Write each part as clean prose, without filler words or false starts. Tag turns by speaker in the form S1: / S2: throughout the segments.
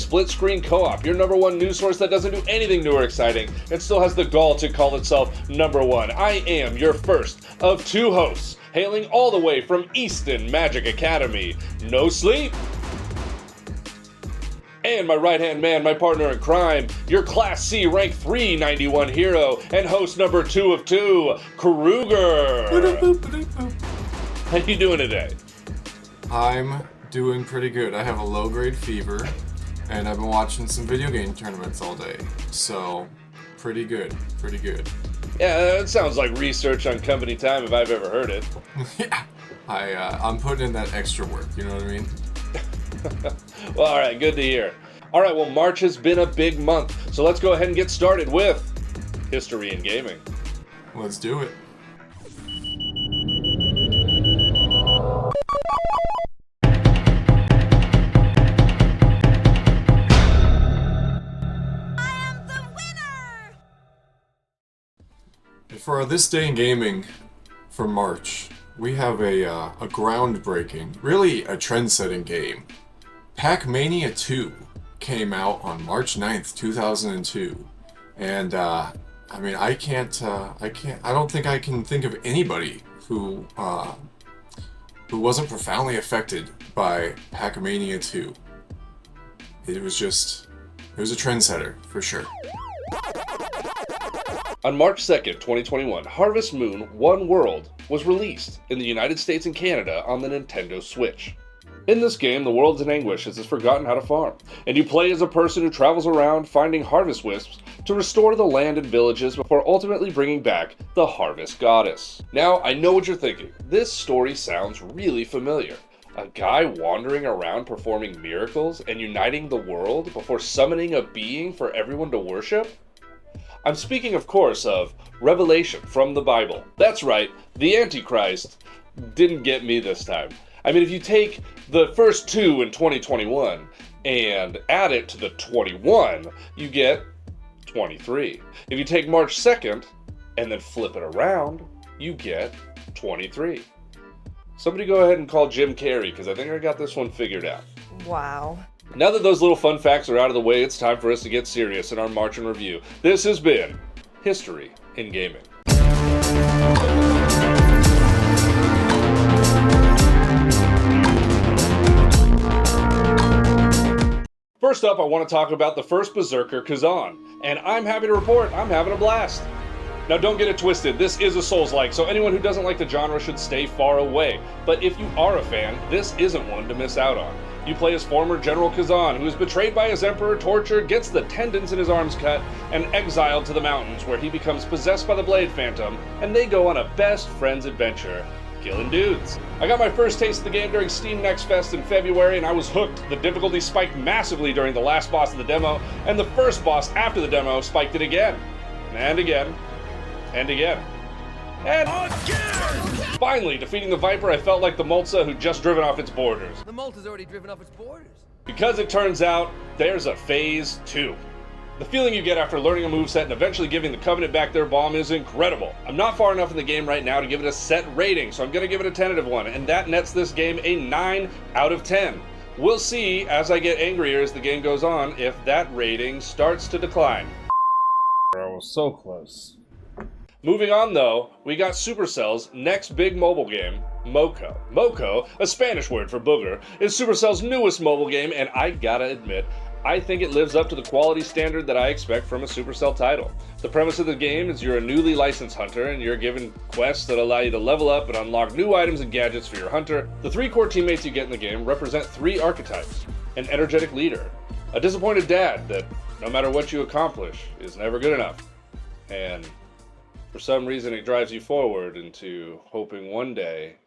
S1: Split Screen Co-op, your #1 news source that doesn't do anything new or exciting and still has the gall to call itself #1. I am your first of two hosts, hailing all the way from Easton Magic Academy, NoSleep. And my right-hand man, my partner in crime, your Class C Rank 391 hero, and host #2 of 2, Kruger. How you doing today?
S2: I'm doing pretty good. I have a low-grade fever, and I've been watching some video game tournaments all day. So, pretty good, pretty good.
S1: Yeah, that sounds like research on company time if I've ever heard it.
S2: Yeah, I'm putting in that extra work, you know what I mean?
S1: Well, alright, good to hear. Alright, well, March has been a big month, so let's go ahead and get started with History in Gaming.
S2: Let's do it. For This Day in Gaming for March, we have a groundbreaking, really a trend-setting game. Pac-Mania 2 came out on March 9th, 2002, and I mean, I don't think I can think of anybody who wasn't profoundly affected by Pac-Mania 2. It was a trendsetter for sure.
S1: On March 2nd, 2021, Harvest Moon One World was released in the United States and Canada on the Nintendo Switch. In this game, the world's in anguish as it's forgotten how to farm, and you play as a person who travels around finding harvest wisps to restore the land and villages before ultimately bringing back the Harvest Goddess. Now, I know what you're thinking. This story sounds really familiar. A guy wandering around performing miracles and uniting the world before summoning a being for everyone to worship? I'm speaking, of course, of Revelation from the Bible. That's right, the Antichrist didn't get me this time. I mean, if you take the first two in 2021 and add it to the 21, you get 23. If you take March 2nd and then flip it around, you get 23. Somebody go ahead and call Jim Carrey, because I think I got this one figured out.
S3: Wow.
S1: Now that those little fun facts are out of the way, it's time for us to get serious in our March in review. This has been History in Gaming. First up, I want to talk about the first Berserker, Kazan, and I'm happy to report I'm having a blast. Now don't get it twisted, this is a Souls-like, so anyone who doesn't like the genre should stay far away. But if you are a fan, this isn't one to miss out on. You play as former General Kazan, who is betrayed by his emperor, tortured, gets the tendons in his arms cut, and exiled to the mountains, where he becomes possessed by the Blade Phantom, and they go on a best friends adventure, killing dudes. I got my first taste of the game during Steam Next Fest in February, and I was hooked. The difficulty spiked massively during the last boss of the demo, and the first boss after the demo spiked it again, and again, and again. And finally, defeating the Viper, I felt like the Molza who'd just driven off its borders.
S4: The Molta's already driven off its borders.
S1: Because it turns out, there's a Phase 2. The feeling you get after learning a moveset and eventually giving the Covenant back their bomb is incredible. I'm not far enough in the game right now to give it a set rating, so I'm going to give it a tentative one, and that nets this game a 9 out of 10. We'll see, as I get angrier as the game goes on, if that rating starts to decline.
S5: I was so close.
S1: Moving on though, we got Supercell's next big mobile game, Moco. Moco, a Spanish word for booger, is Supercell's newest mobile game, and I gotta admit, I think it lives up to the quality standard that I expect from a Supercell title. The premise of the game is you're a newly licensed hunter, and you're given quests that allow you to level up and unlock new items and gadgets for your hunter. The 3 core teammates you get in the game represent 3 archetypes: an energetic leader, a disappointed dad that, no matter what you accomplish, is never good enough, and for some reason it drives you forward into hoping one day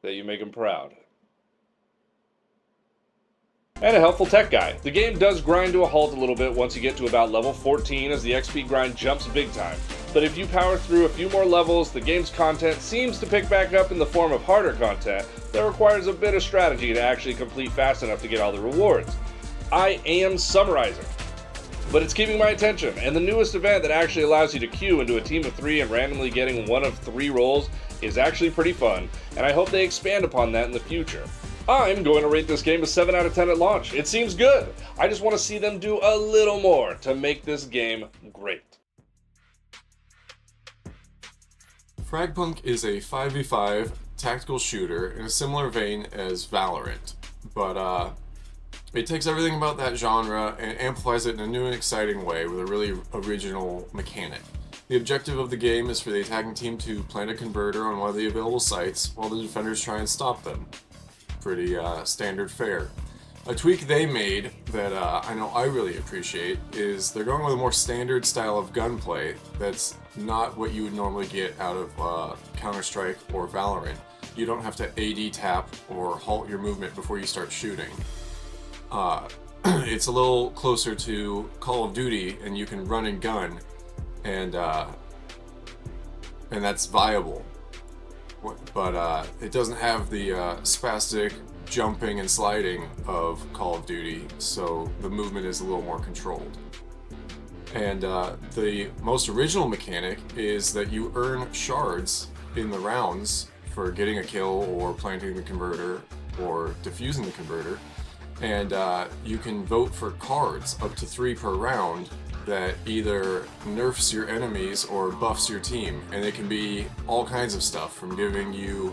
S1: that you make him proud. And a helpful tech guy. The game does grind to a halt a little bit once you get to about level 14, as the XP grind jumps big time. But if you power through a few more levels, the game's content seems to pick back up in the form of harder content that requires a bit of strategy to actually complete fast enough to get all the rewards. I am summarizing, but it's keeping my attention, and the newest event that actually allows you to queue into a team of 3 and randomly getting one of 3 rolls is actually pretty fun, and I hope they expand upon that in the future. I'm going to rate this game a 7 out of 10 at launch. It seems good. I just want to see them do a little more to make this game great.
S2: FragPunk is a 5v5 tactical shooter in a similar vein as Valorant, but it takes everything about that genre and amplifies it in a new and exciting way with a really original mechanic. The objective of the game is for the attacking team to plant a converter on one of the available sites while the defenders try and stop them. Pretty standard fare. A tweak they made that I know I really appreciate is they're going with a more standard style of gunplay that's not what you would normally get out of Counter-Strike or Valorant. You don't have to AD tap or halt your movement before you start shooting. It's a little closer to Call of Duty, and you can run and gun, and that's viable. But it doesn't have the spastic jumping and sliding of Call of Duty, so the movement is a little more controlled. And the most original mechanic is that you earn shards in the rounds for getting a kill or planting the converter or defusing the converter. And you can vote for cards, up to 3 per round, that either nerfs your enemies or buffs your team. And it can be all kinds of stuff, from giving you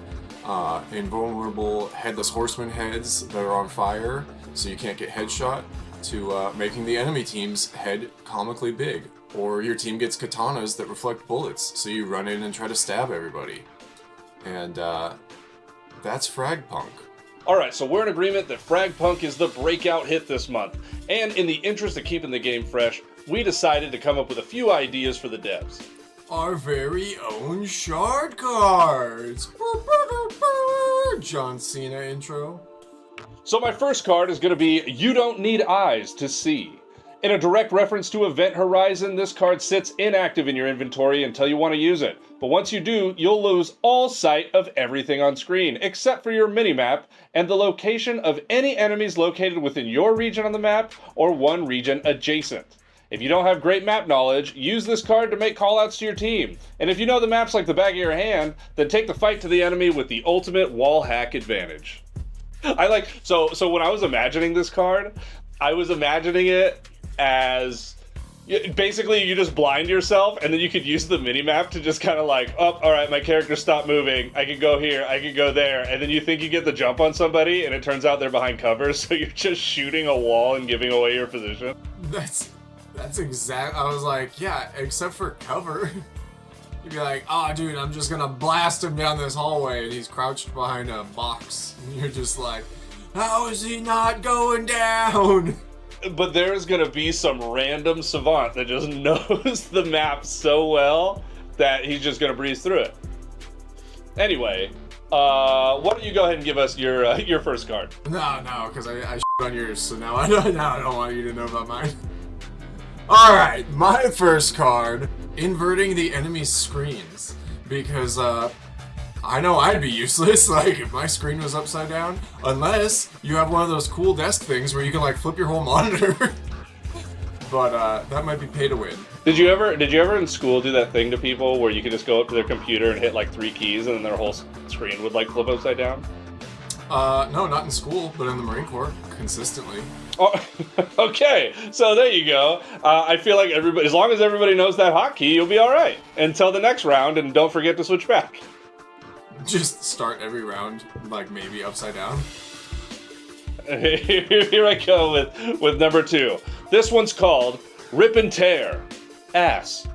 S2: invulnerable headless horseman heads that are on fire so you can't get headshot, to making the enemy team's head comically big. Or your team gets katanas that reflect bullets, so you run in and try to stab everybody. And that's FragPunk.
S1: Alright, so we're in agreement that FragPunk is the breakout hit this month. And in the interest of keeping the game fresh, we decided to come up with a few ideas for the devs.
S2: Our very own shard cards! John Cena intro.
S1: So my first card is going to be You Don't Need Eyes to See. In a direct reference to Event Horizon, this card sits inactive in your inventory until you want to use it. But once you do, you'll lose all sight of everything on screen, except for your minimap and the location of any enemies located within your region on the map or one region adjacent. If you don't have great map knowledge, use this card to make callouts to your team. And if you know the maps like the back of your hand, then take the fight to the enemy with the ultimate wall hack advantage. So when I was imagining this card, I was imagining it as basically you just blind yourself and then you could use the minimap to just kind of like, oh, all right, my character stopped moving. I can go here, I can go there. And then you think you get the jump on somebody and it turns out they're behind cover. So you're just shooting a wall and giving away your position.
S2: That's exact. I was like, yeah, except for cover. You'd be like, oh, dude, I'm just gonna blast him down this hallway, and he's crouched behind a box. And you're just like, how is he not going down?
S1: But there's gonna be some random savant that just knows the map so well that he's just gonna breeze through it. Anyway, why don't you go ahead and give us your first card?
S2: No, because I shit on yours, so now I don't want you to know about mine. Alright, my first card, inverting the enemy's screens, because I know I'd be useless, like, if my screen was upside down, unless you have one of those cool desk things where you can, like, flip your whole monitor. But that might be pay to win.
S1: Did you ever in school do that thing to people where you could just go up to their computer and hit like 3 keys and then their whole screen would like flip upside down?
S2: No, not in school, but in the Marine Corps, consistently.
S1: Oh, okay, so there you go. I feel like everybody, as long as everybody knows that hotkey, you'll be all right until the next round, and don't forget to switch back.
S2: Just start every round, like maybe upside down.
S1: Here I go with number 2. This one's called Rip and Tear, Ass.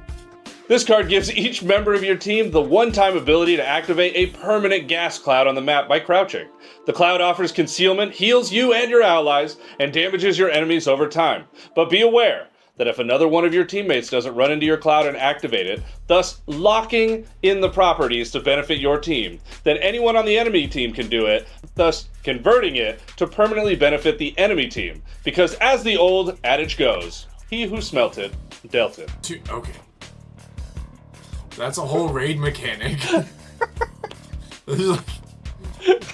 S1: This card gives each member of your team the one-time ability to activate a permanent gas cloud on the map by crouching. The cloud offers concealment, heals you and your allies, and damages your enemies over time. But be aware that if another one of your teammates doesn't run into your cloud and activate it, thus locking in the properties to benefit your team, then anyone on the enemy team can do it, thus converting it to permanently benefit the enemy team. Because as the old adage goes, he who smelt it, dealt it.
S2: Okay. That's a whole raid mechanic. This is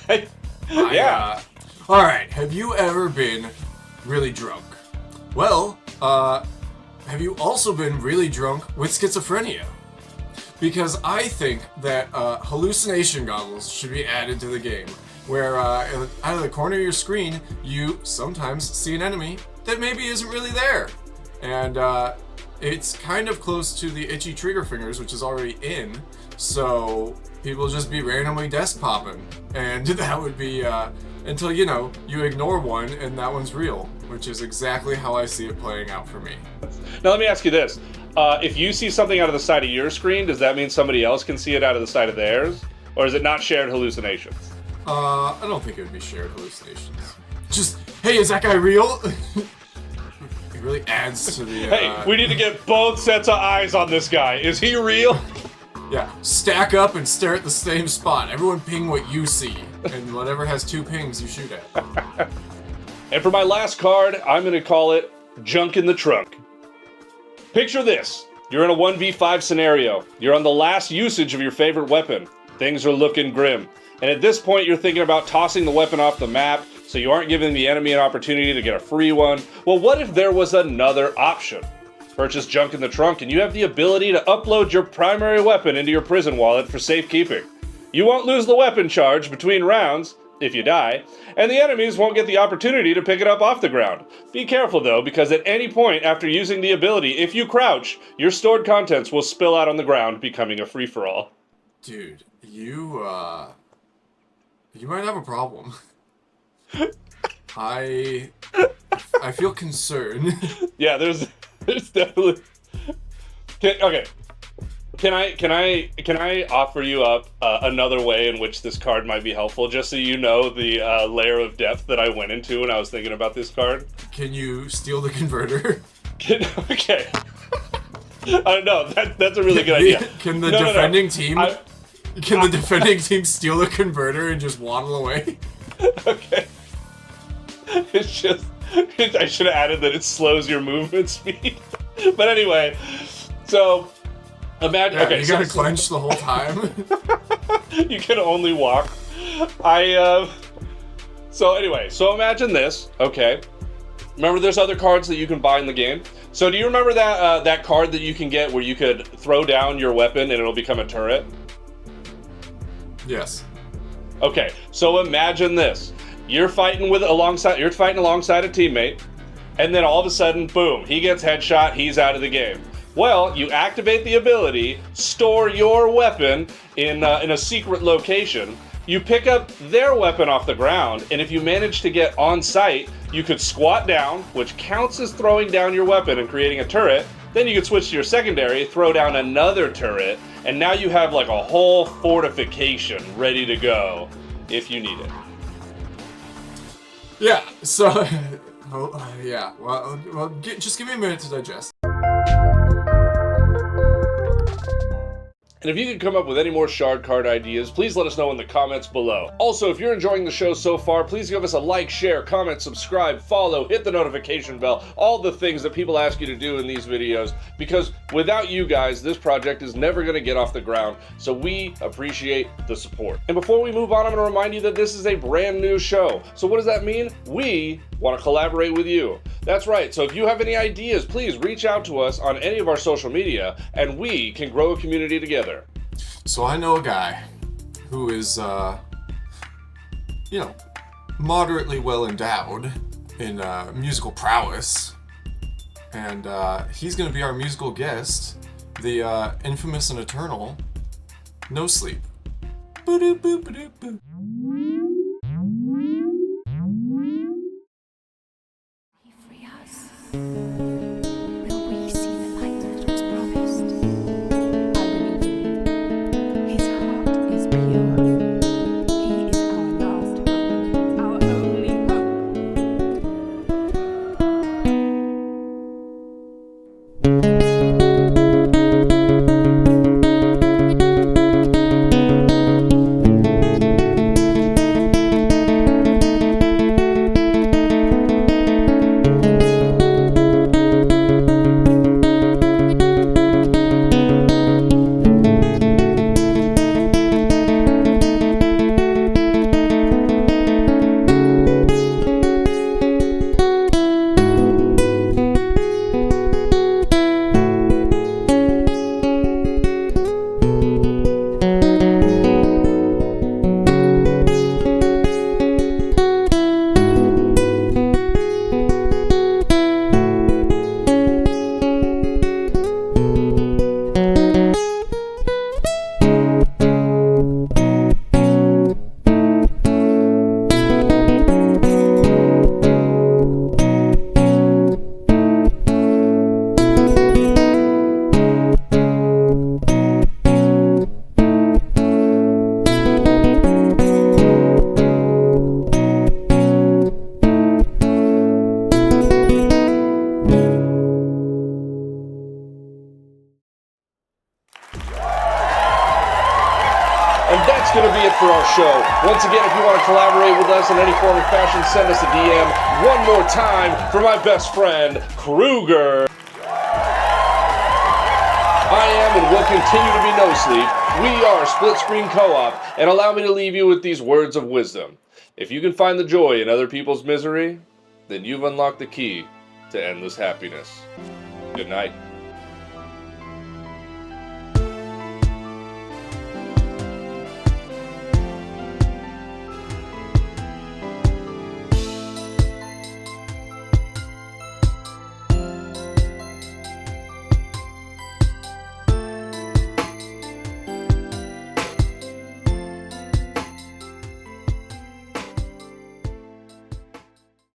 S2: like...
S1: Yeah.
S2: Alright, have you ever been really drunk? Well, have you also been really drunk with schizophrenia? Because I think that hallucination goggles should be added to the game, where out of the corner of your screen, you sometimes see an enemy that maybe isn't really there. And it's kind of close to the itchy trigger fingers, which is already in, so people just be randomly desk popping. And that would be, until, you know, you ignore one and that one's real, which is exactly how I see it playing out for me.
S1: Now let me ask you this. If you see something out of the side of your screen, does that mean somebody else can see it out of the side of theirs? Or is it not shared hallucinations?
S2: I don't think it would be shared hallucinations. Just, hey, is that guy real? It really adds to the...
S1: Hey, we need to get both sets of eyes on this guy. Is he real?
S2: Yeah, stack up and stare at the same spot. Everyone ping what you see, and whatever has 2 pings, you shoot at.
S1: And for my last card, I'm going to call it Junk in the Trunk. Picture this. You're in a 1v5 scenario. You're on the last usage of your favorite weapon. Things are looking grim. And at this point, you're thinking about tossing the weapon off the map, so you aren't giving the enemy an opportunity to get a free one. Well, what if there was another option? Purchase Junk in the Trunk, and you have the ability to upload your primary weapon into your prison wallet for safekeeping. You won't lose the weapon charge between rounds, if you die, and the enemies won't get the opportunity to pick it up off the ground. Be careful though, because at any point after using the ability, if you crouch, your stored contents will spill out on the ground, becoming a free-for-all.
S2: Dude, you might have a problem. I feel concerned.
S1: Yeah, there's definitely... Okay. Can I offer you up another way in which this card might be helpful, just so you know the layer of depth that I went into when I was thinking about this card?
S2: Can you steal the converter?
S1: Okay. No, that's a really good idea.
S2: Can the defending team steal the converter and just waddle away?
S1: Okay. It's just... I should have added that it slows your movement speed. But anyway, so... Imagine,
S2: yeah,
S1: okay,
S2: you gotta clench the whole time.
S1: You can only walk. So anyway, so imagine this, okay. Remember there's other cards that you can buy in the game? So do you remember that that card that you can get where you could throw down your weapon and it'll become a turret?
S2: Yes.
S1: Okay, so imagine this. You're fighting alongside a teammate, and then all of a sudden, boom, he gets headshot, he's out of the game. Well, you activate the ability, store your weapon in a secret location, you pick up their weapon off the ground, and if you manage to get on site, you could squat down, which counts as throwing down your weapon and creating a turret. Then you could switch to your secondary, throw down another turret, and now you have like a whole fortification ready to go if you need it.
S2: Yeah, so... yeah, well just give me a minute to digest.
S1: And if you can come up with any more shard card ideas, please let us know in the comments below. Also, if you're enjoying the show so far, please give us a like, share, comment, subscribe, follow, hit the notification bell, all the things that people ask you to do in these videos, because without you guys, this project is never going to get off the ground, so we appreciate the support. And before we move on, I'm going to remind you that this is a brand new show. So what does that mean? We want to collaborate with you. That's right, so if you have any ideas, please reach out to us on any of our social media, and we can grow a community together.
S2: So I know a guy who is, moderately well endowed in musical prowess, and he's going to be our musical guest, the infamous and eternal NoSleep. Boo-doo-boo-ba-doo-boo.
S3: Free us. Will we see the light that was promised? I believe his heart is pure. He is our last hope, our only hope.
S1: Once again, if you want to collaborate with us in any form or fashion, send us a DM. One more time for my best friend, Kruger. I am and will continue to be NoSleep. We are Split Screen Co-op, and allow me to leave you with these words of wisdom. If you can find the joy in other people's misery, then you've unlocked the key to endless happiness. Good night.